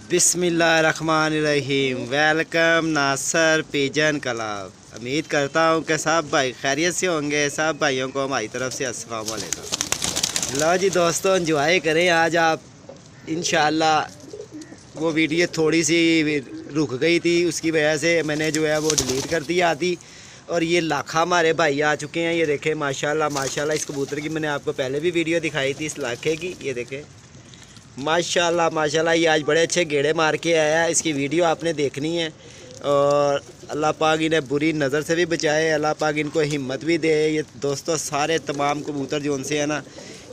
बिस्मिल्लाहिर्रहमानिर्रहीम। वेलकम नासर pigeon club. उम्मीद करता हूँ कि सब भाई खैरियत से होंगे। सब भाइयों को हमारी तरफ से अस्सलाम वालेकुम। लो जी दोस्तों, एंजॉय करें आज आप इंशाअल्लाह। वो वीडियो थोड़ी सी रुक गई थी, उसकी वजह से मैंने जो है वो डिलीट कर दिया आती। और ये लाखा हमारे भाई आ चुके हैं। ये देखें माशाल्लाह माशाल्लाह। इस कबूतर की मैंने आपको पहले भी वीडियो दिखाई थी, इस लाखे की। ये देखें माशाल्लाह माशाल्लाह। ये आज बड़े अच्छे गेड़े मार के आया है। इसकी वीडियो आपने देखनी है। और अल्लाह पाक इन्हें बुरी नज़र से भी बचाए, अल्लाह पाक इनको हिम्मत भी दे। ये दोस्तों सारे तमाम कबूतर जो उनसे है ना,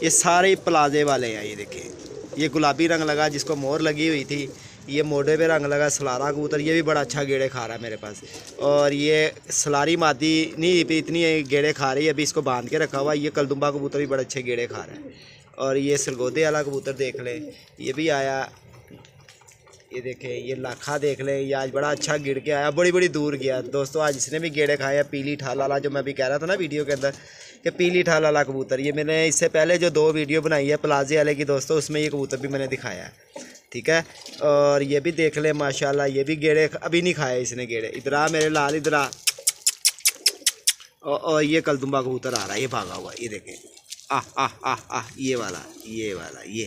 ये सारे प्लाजे वाले हैं। ये देखें, ये गुलाबी रंग लगा जिसको मोर लगी हुई थी, ये मोढ़े पे रंग लगा सलारा कबूतर। ये भी बड़ा अच्छा गेड़े खा रहा है मेरे पास। और ये सलारी मादी नहीं इतनी गेड़े खा रही है, अभी इसको बांध के रखा हुआ। ये कलदुम्बा कबूतर भी बड़े अच्छे गेड़े खा रहा है। और ये सरगोदे वाला कबूतर देख लें, ये भी आया। ये देखें, ये लाखा देख लें, ये आज बड़ा अच्छा गिर के आया, बड़ी बड़ी दूर गया। दोस्तों आज इसने भी गेड़े खाए। पीली ठाल वाला जो मैं भी कह रहा था ना वीडियो के अंदर कि पीली ठाल वाला कबूतर, ये मैंने इससे पहले जो 2 वीडियो बनाई है प्लाजे वाले की दोस्तों, उसमें ये कबूतर भी मैंने दिखाया है। ठीक है। और ये भी देख लें माशाल्लाह, ये भी गेड़े अभी नहीं खाए इसने गेड़े। इधर आ मेरे लाल, इधर आ। और ये कलदुम्बा कबूतर आ रहा है, ये भागा हुआ, ये देखें। ये वाला, ये।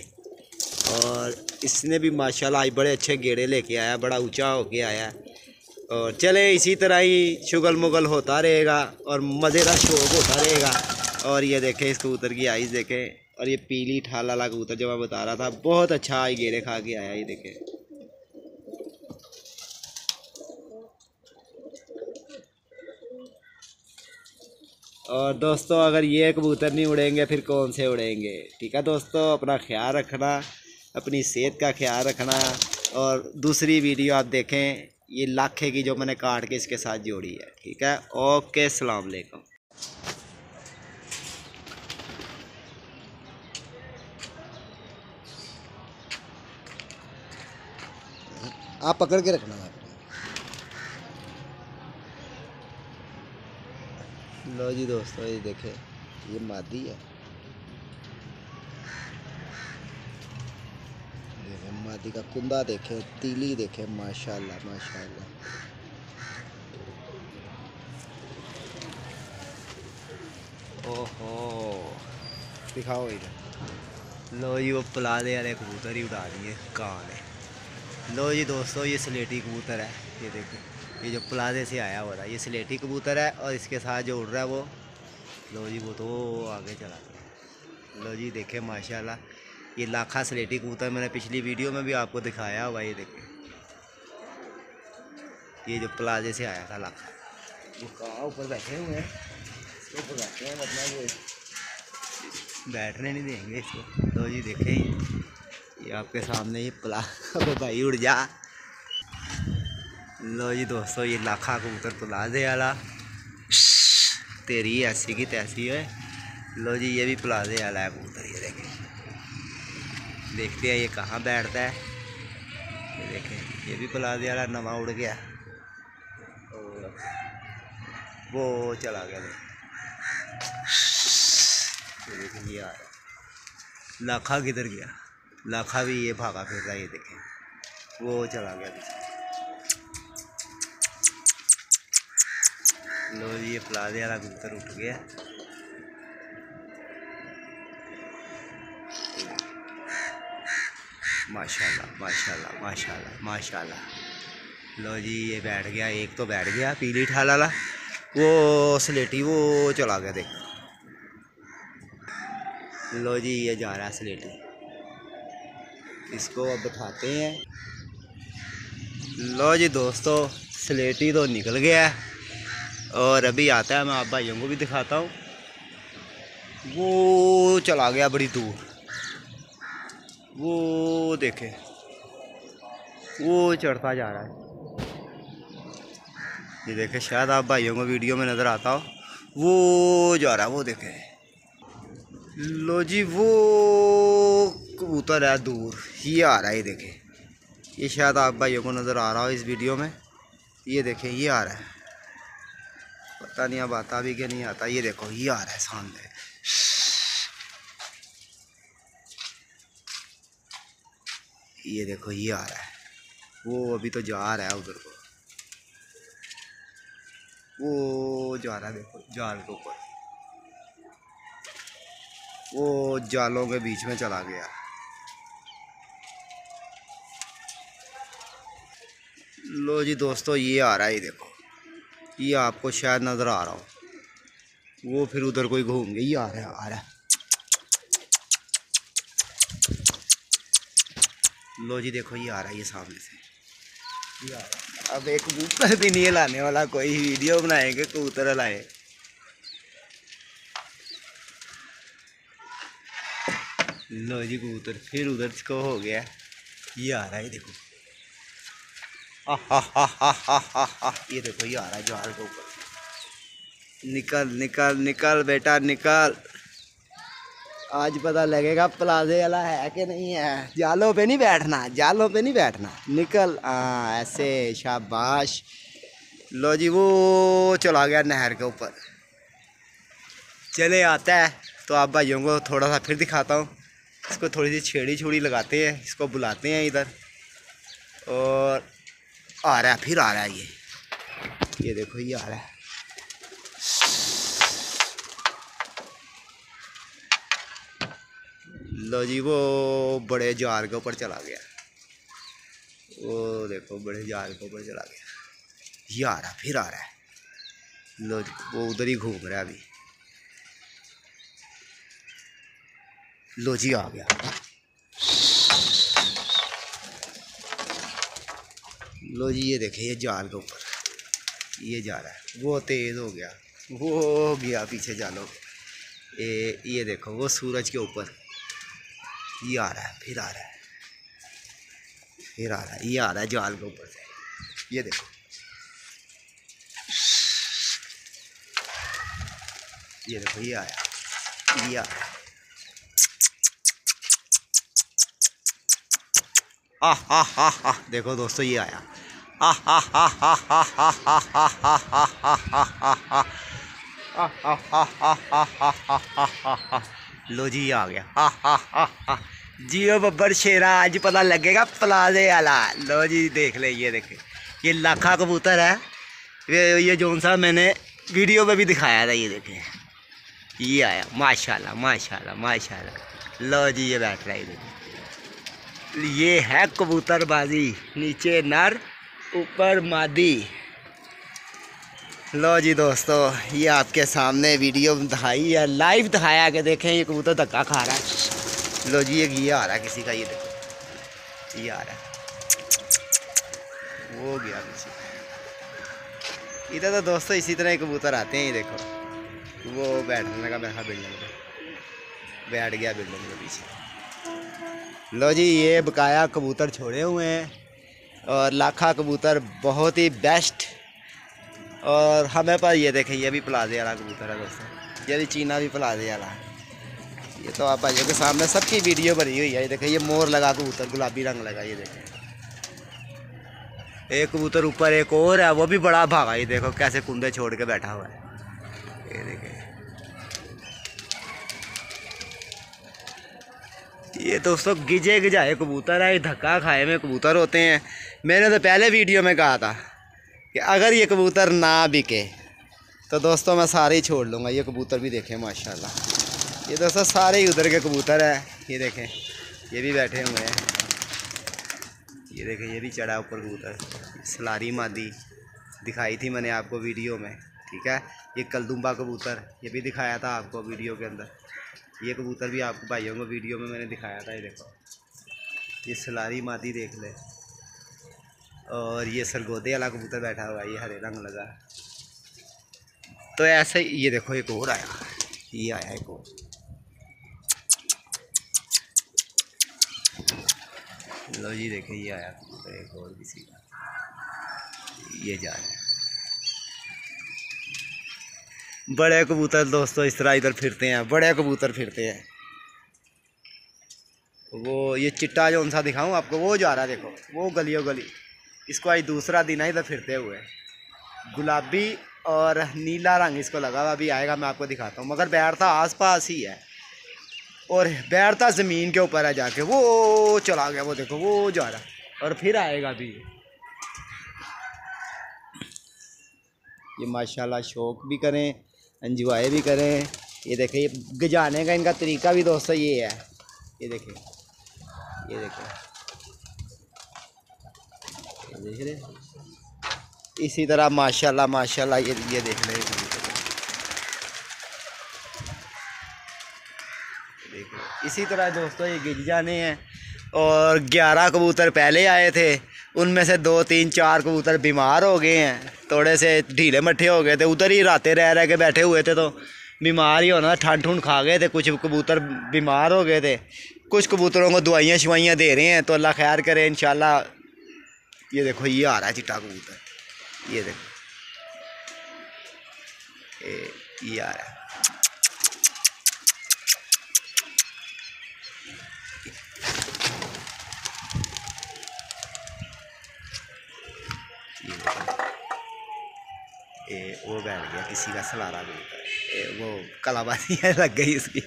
और इसने भी माशाल्लाह आज बड़े अच्छे गेड़े लेके आया, बड़ा ऊंचा होके आया। और चले इसी तरह ही शुगल मुगल होता रहेगा और मज़ेदार शौक होता रहेगा। और ये देखें इस कबूतर की आइज़ देखें। और ये पीली ठाल वाला कबूतर जो मैं बता रहा था, बहुत अच्छा आज गेड़े खा के आया। ये देखें। और दोस्तों अगर ये कबूतर नहीं उड़ेंगे फिर कौन से उड़ेंगे। ठीक है दोस्तों, अपना ख्याल रखना, अपनी सेहत का ख्याल रखना। और दूसरी वीडियो आप देखें, ये लाखे की जो मैंने काट के इसके साथ जोड़ी है। ठीक है, ओके, अस्सलाम वालेकुम। आप पकड़ के रखना है। लो जी दोस्तों, ये देखें, ये मादी है। देखें मादी का कुंदा देखें, तीली देखें, माशाल्लाह माशाल्लाह। ओहो, दिखाओ इधर। लो जी वो प्लाजे वाले कबूतर ही उड़ा दिए कान है। लो जी दोस्तों, ये स्लेटी कबूतर है। ये देखो, ये जो प्लाजे से आया हुआ था, ये स्लेटी कबूतर है। और इसके साथ जो उड़ रहा है वो, लो जी वो तो आगे चला गया। लो जी देखे माशाल्लाह, ये लाखा स्लेटी कबूतर मैंने पिछली वीडियो में भी आपको दिखाया हुआ। ये देखे, ये जो प्लाजे से आया था लाखा, वो कहाँ ऊपर बैठे हुए हैं। ऊपर बैठे हैं मतलब ये बैठने नहीं देंगे इसको। लो जी देखे, ये आपके सामने ये प्लाजा भाई उड़ जा। लो जी दोस्तों, ये लाखा कबूतर प्लाजे वाला, तेरी ऐसी की तैसी है। लो जी ये भी प्लाजे वाला है कबूतर। ये देखें, देखते हैं ये कहाँ बैठता है। ये देखें, ये भी प्लाजे वाला नवा उड़ गया और वो चला गया। ये देखें, ये आ रहा। लाखा किधर गया? लाखा भी ये भागा फिर रहा है। ये देखें, वो चला गया पीछे। लो जी ये प्लाजे वाला कबूतर उठ गया। माशाल्लाह माशाल्लाह माशाल्लाह माशाल्लाह। लो जी ये बैठ गया, एक तो बैठ गया पीली ठाल वाला, वो स्लेटी वो चला गया। देखो, लो जी ये जा रहा है स्लेटी, इसको अब बैठाते हैं। लो जी दोस्तों, स्लेटी तो निकल गया है और अभी आता है, मैं आप भाइयों को भी दिखाता हूँ। वो चला गया बड़ी दूर, वो देखे, वो चढ़ता जा रहा है। ये देखे, शायद आप भाइयों को वीडियो में नज़र आता हो, वो जा रहा है, वो देखे। लो जी वो कबूतर है दूर, ये आ रहा है। ये देखे, ये शायद आप भाइयों को नज़र आ रहा हो इस वीडियो में। ये देखें, ये आ रहा है, पता नहीं अब आता भी कि नहीं आता। ये देखो, ये आ रहा है सामने। ये देखो, ये आ रहा है। वो अभी तो जा रहा है उधर को, वो जा रहा है, देखो जाल के ऊपर, वो जालों के बीच में चला गया। लो जी दोस्तों, ये आ रहा है, देखो ये आपको शायद नज़र आ रहा हो, वो फिर उधर कोई घूम गया, ये आ रहा है, आ रहा है। लो जी देखो, ये आ रहा है, ये सामने से ये आ रहा है। अब एक कबूतर भी नहीं लाने वाला, कोई वीडियो बनाएंगे कबूतर लाए। लो जी कबूतर फिर उधर को हो गया, ये आ रहा है, देखो ये देखो ये आ रहा है जाल के ऊपर। निकल निकल निकल बेटा निकल, आज पता लगेगा प्लाजे वाला है कि नहीं है। जालों पे नहीं बैठना, जालों पे नहीं बैठना, निकल। ऐसे, शाबाश। लो जी वो चला गया नहर के ऊपर, चले आता है तो आप भाइयों को थोड़ा सा फिर दिखाता हूँ। इसको थोड़ी सी छेड़ी छुड़ी लगाते हैं, इसको बुलाते हैं इधर, और आ रहा है, फिर आ रहा है ये देखो ये आ रहा है। लो जी वो बड़े जाल के ऊपर चला गया, वो देखो बड़े जाल के ऊपर चला गया, ये आ रहा है, फिर आ रहा है। लो जी वो उधर ही घूम रहा है अभी। लो जी आ गया। लो जी ये देखे, ये जाल के ऊपर ये जा रहा है, वो तेज़ हो गया, वो हो गया पीछे जालों। ये देखो वो सूरज के ऊपर ये आ रहा है, फिर आ रहा है, फिर आ रहा है, ये आ रहा है जाल के ऊपर से, ये देखो ये देखो ये आया, ये आया। देखो दोस्तों ये आया। लो जी आ गया। जियो बब्बर शेरा, आज पता लगेगा प्लाजे वाला। लो जी देख ले, ये देखे ये लाखा कबूतर है, ये जोन सा मैंने वीडियो में भी दिखाया था। ये देखे ये आया, माशाल्लाह माशाल्लाह माशाल्लाह। लो जी ये बैठ रहा है, ये देखे, ये है कबूतरबाजी, नीचे नर ऊपर मादी। लो जी दोस्तों ये आपके सामने वीडियो दिखाई है, लाइव दिखाया कि देखें ये कबूतर धक्का खा रहा है। लो जी ये आ रहा है किसी का, ये देखो ये आ रहा है, वो गया किसी का। इधर तो दोस्तों इसी तरह कबूतर आते हैं, ये देखो वो बैठने लगा, बैठा बिल्डिंग पे, बैठ गया बिल्डिंग के पीछे। लो जी ये बकाया कबूतर छोड़े हुए हैं, और लाखा कबूतर बहुत ही बेस्ट। और हमें पर ये देखें, ये भी प्लाजे वाला कबूतर है दोस्तों, ये भी चीना भी प्लाजे वाला है। ये तो आप भाइयों के सामने सबकी वीडियो बनी हुई है। ये देखें ये मोर लगा कबूतर, गुलाबी रंग लगा, ये देखें। एक कबूतर ऊपर एक और है, वो भी बड़ा भागा, ये देखो कैसे कुंदे छोड़ के बैठा हुआ है, ये देखें। ये दोस्तों गिजे गिजाए कबूतर है, धक्का खाए में कबूतर होते हैं। मैंने तो पहले वीडियो में कहा था कि अगर ये कबूतर ना बिके तो दोस्तों मैं सारे ही छोड़ लूँगा। ये कबूतर भी देखें माशाल्लाह, ये दोस्तों सारे ही उधर के कबूतर है, ये देखें ये भी बैठे हुए हैं, ये देखें ये भी चढ़ा ऊपर कबूतर। सलारी मादी दिखाई थी मैंने आपको वीडियो में, ठीक है। ये कलदुम्बा कबूतर ये भी दिखाया था आपको वीडियो के अंदर। ये कबूतर भी आपको भाइयों को वीडियो में मैंने दिखाया था, ये देखो ये सलारी मादी देख ले। और ये सरगोदे वाला कबूतर बैठा हुआ है, ये हरे रंग लगा। तो ऐसे ही ये देखो एक और आया, ये आया एक और। लो जी देखे ये आया कबूतर एक और किसी का, ये जा रहा है। बड़े कबूतर दोस्तों इस तरह इधर फिरते हैं, बड़े कबूतर फिरते हैं। वो ये चिट्टा जो सा दिखाऊं आपको, वो जा रहा है देखो, वो गलियों गली। इसको आज दूसरा दिन है इधर फिरते हुए, गुलाबी और नीला रंग इसको लगा हुआ। अभी आएगा मैं आपको दिखाता हूँ, मगर बैठता आसपास ही है और बैठता ज़मीन के ऊपर है जाके। वो चला गया, वो देखो वो जा रहा है, और फिर आएगा भी। ये माशाल्लाह शौक भी करें, एंजॉय भी करें। ये देखें, ये गजाने का इनका तरीका भी दोस्तों ये है। ये देखें, ये देखें, ये देख रहे। इसी तरह माशाल्लाह माशाल्लाह ये देख रहे हैं। इसी तरह दोस्तों ये गिर जाने हैं। और 11 कबूतर पहले आए थे, उनमें से 2 3 4 कबूतर बीमार हो गए हैं, थोड़े से ढीले मट्ठे हो गए थे, उधर ही रातें रह के बैठे हुए थे, तो बीमार ही होना, ठंड ठंड खा गए थे, कुछ कबूतर बीमार हो गए थे। कुछ कबूतरों को दवाइयाँ शवाइयाँ दे रहे हैं, तो अल्लाह खैर करे इंशाल्लाह। ये देखो, ये आ रहा है चिट्टा कबूतर, ये देखो, ये आ रहा है। वो बैठ गया किसी का सलारा कबूतर, वो कलाबाजी लग गई उसकी।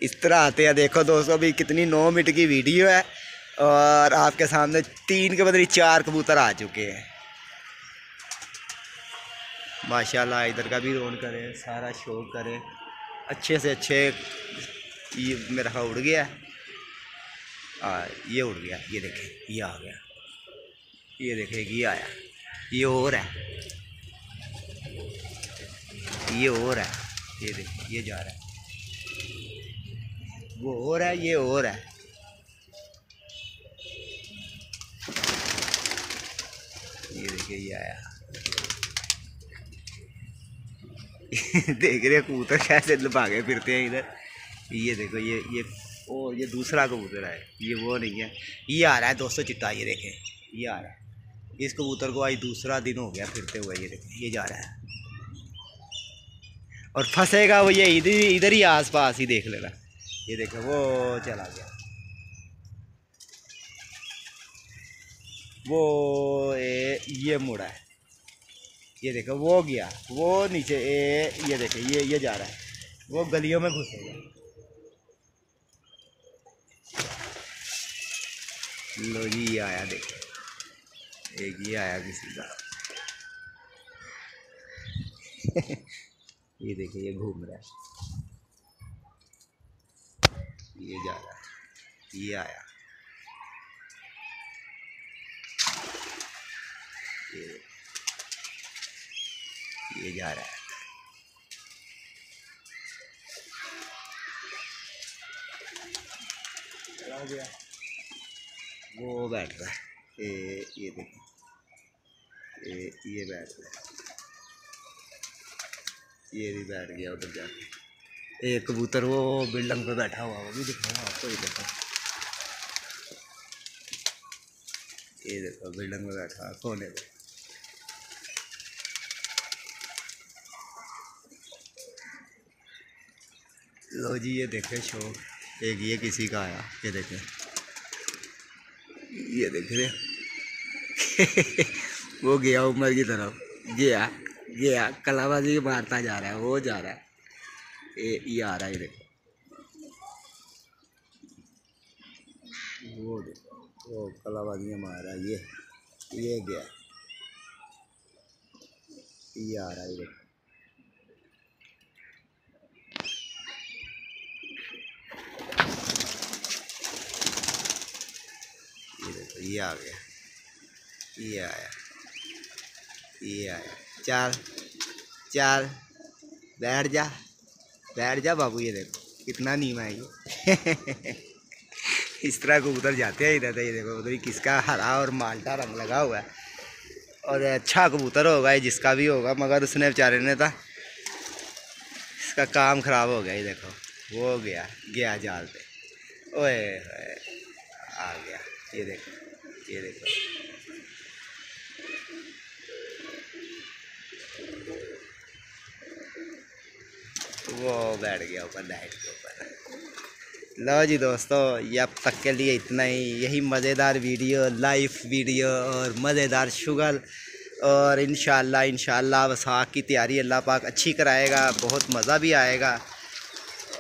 इस तरह आते हैं। देखो दोस्तों, अभी कितनी 9 मिनट की वीडियो है और आपके सामने 3 के बदले 4 कबूतर आ चुके हैं माशाल्लाह। इधर का भी रोन करें, सारा शो करें अच्छे से अच्छे। ये मेरा उड़ गया, ये उड़ गया, ये देखें, ये आ गया, ये देखें, ये आया, ये और है, ये और है, ये देखिए, ये जा रहा है, वो और है, ये और है। ये देखिए, ये आया। देख रहे कबूतर कैसे भागे फिरते हैं इधर। ये देखो, ये और ये दूसरा कबूतर है, ये वो नहीं है, ये आ रहा है दोस्तों चिट्टा। ये देखें, ये आ रहा है। इस कबूतर को आज दूसरा दिन हो गया फिरते हुए। ये देखें, ये जा रहा है और फंसेगा वो, ये इधर ही आसपास ही, देख लेना। ये देखो, वो चला गया, वो ये मुड़ा है। ये देखो, वो गया, वो नीचे, ये देखो, ये जा रहा है, वो गलियों में घुसेगा। लो जी, ये आया, देखो, एक ये आया किसी का। ये देखिए, ये घूम रहा है, ये जा रहा है, ये आया, ये जा रहा है, चला गया, वो बैठ रहा है। ये देखिए, ये बैठ रहा है, ये भी बैठ गया उधर जाके। एक कबूतर वो बिल्डिंग पे बैठा हुआ, वो भी दिखाऊंगा आपको। ये देखो, ये देखो, बिल्डिंग में बैठा कोने पे। लो जी, ये देखे शो, एक ये किसी का आया, ये देखे, ये देख रहे। वो गया ऊपर की तरफ, गया कलाबाजी मारता जा रहा है, वो जा रहा है, ये आ रहा है, ये देखो, वो देखो, वो कलाबाजी मार रहा है, ये गया, ये आ रहा है, ये देखो, ये आ गया, ये आया, ये आया। चल चल, बैठ जा बाबू। ये देखो कितना नीमा है ये। इस तरह कबूतर जाते हैं इधर। ये देखो, उधर ही किसका हरा और माल्टा रंग लगा हुआ है, और अच्छा कबूतर होगा ये, जिसका भी होगा, मगर उसने बेचारे ने था, इसका काम ख़राब हो गया। ये देखो, वो गया जाल पे, ओए आ गया। ये देखो, ये देखो, वो बैठ गया ऊपर लाइट के ऊपर। लो जी दोस्तों, ये अब तक के लिए इतना ही। यही मज़ेदार वीडियो, लाइव वीडियो और मज़ेदार शुगल, और इंशाल्लाह वसाख की तैयारी अल्लाह पाक अच्छी कराएगा, बहुत मज़ा भी आएगा।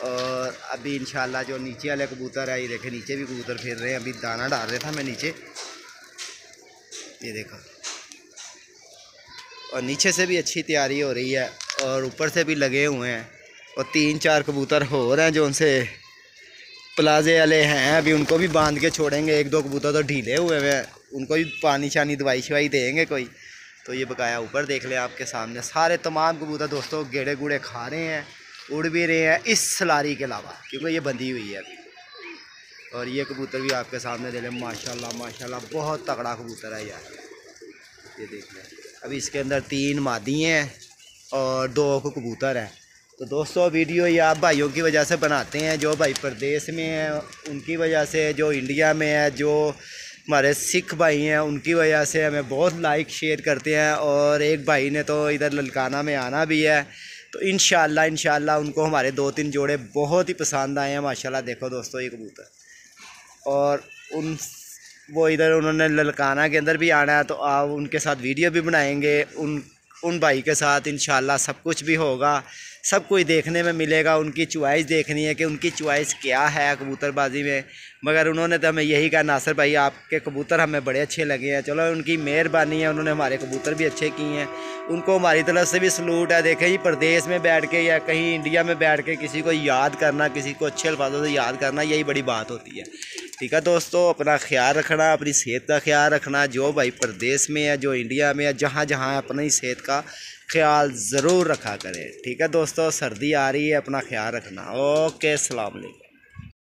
और अभी इंशाल्लाह जो नीचे वाले कबूतर है, ये देखे नीचे भी कबूतर फिर रहे हैं। अभी दाना डाल रहा था मैं नीचे, ये देखो, और नीचे से भी अच्छी तैयारी हो रही है और ऊपर से भी लगे हुए हैं। और 3-4 कबूतर हो रहे हैं जो उनसे प्लाजे वाले हैं, अभी उनको भी बांध के छोड़ेंगे। 1-2 कबूतर तो ढीले हुए हैं, उनको भी पानी शानी दवाई शवाई देंगे कोई। तो ये बकाया ऊपर देख लें आपके सामने, सारे तमाम कबूतर दोस्तों गेड़े गूड़े खा रहे हैं, उड़ भी रहे हैं इस सलारी के अलावा, क्योंकि ये बंधी हुई है अभी। और ये कबूतर भी आपके सामने दे लें, माशाल्लाह माशाल्लाह बहुत तगड़ा कबूतर है यार, ये देख लें। अभी इसके अंदर 3 मादी हैं और 2 को कबूतर हैं। तो दोस्तों वीडियो ये आप भाइयों की वजह से बनाते हैं, जो भाई प्रदेश में हैं उनकी वजह से, जो इंडिया में है, जो हमारे सिख भाई हैं उनकी वजह से हमें बहुत लाइक शेयर करते हैं। और एक भाई ने तो इधर ललकाना में आना भी है, तो इंशाल्लाह उनको हमारे 2-3 जोड़े बहुत ही पसंद आए हैं माशाल्लाह। देखो दोस्तों ये कबूतर, और वो इधर उन्होंने ललकाना के अंदर भी आना है, तो आप उनके साथ वीडियो भी बनाएंगे। उन भाई के साथ इंशाल्लाह सब कुछ भी होगा, सब कुछ देखने में मिलेगा। उनकी चॉइस देखनी है कि उनकी चॉइस क्या है कबूतरबाजी में। मगर उन्होंने तो हमें यही कहा, नासिर भाई आपके कबूतर हमें बड़े अच्छे लगे हैं। चलो उनकी मेहरबानी है, उन्होंने हमारे कबूतर भी अच्छे किए हैं, उनको हमारी तरफ से भी सलूट है। देखें जी, प्रदेश में बैठ के या कहीं इंडिया में बैठ के किसी को याद करना, किसी को अच्छे अल्फाजों से याद करना, यही बड़ी बात होती है। ठीक है दोस्तों, अपना ख्याल रखना, अपनी सेहत का ख्याल रखना। जो भाई प्रदेश में है, जो इंडिया में है, जहाँ जहाँ अपनी सेहत का ख्याल ज़रूर रखा करें। ठीक है दोस्तों, सर्दी आ रही है, अपना ख्याल रखना। ओके, अस्सलाम वालेकुम।